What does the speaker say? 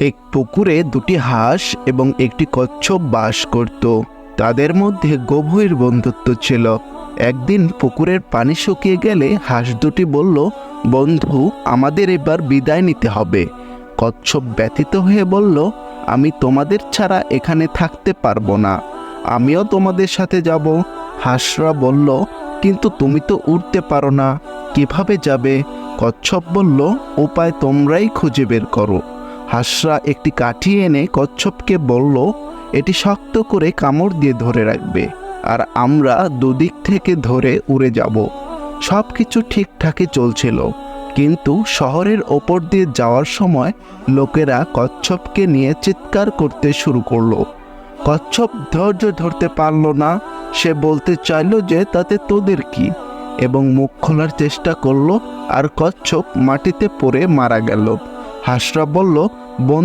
এক পুকুরে দুটি হাঁস এবং একটি কচ্ছপ বাস করত। তাদের মধ্যে গভীর বন্ধুত্ব ছিল। একদিন পুকুরের পানি শুকিয়ে গেলে হাঁস দুটি বলল, বন্ধু, আমাদের এবার বিদায় নিতে হবে। কচ্ছপ ব্যথিত হয়ে বলল, আমি তোমাদের ছাড়া এখানে থাকতে পারবো না, আমিও তোমাদের সাথে যাব। হাঁসরা বলল, কিন্তু তুমি তো উড়তে পারো না, কিভাবে যাবে? কচ্ছপ বলল, উপায় তোমরাই খুঁজে বের করো। হাঁসরা একটি কাঠি এনে কচ্ছপকে বলল, এটি শক্ত করে কামড় দিয়ে ধরে রাখবে, আর আমরা দুদিক থেকে ধরে উড়ে যাব। সব কিছু ঠিকঠাকই চলছিল, কিন্তু শহরের ওপর দিয়ে যাওয়ার সময় লোকেরা কচ্ছপকে নিয়ে চিৎকার করতে শুরু করলো। কচ্ছপ ধৈর্য ধরতে পারল না। সে বলতে চাইল যে তাতে তোদের কি, এবং মুখ খোলার চেষ্টা করলো, আর কচ্ছপ মাটিতে পড়ে মারা গেল। হাঁসরা বলল,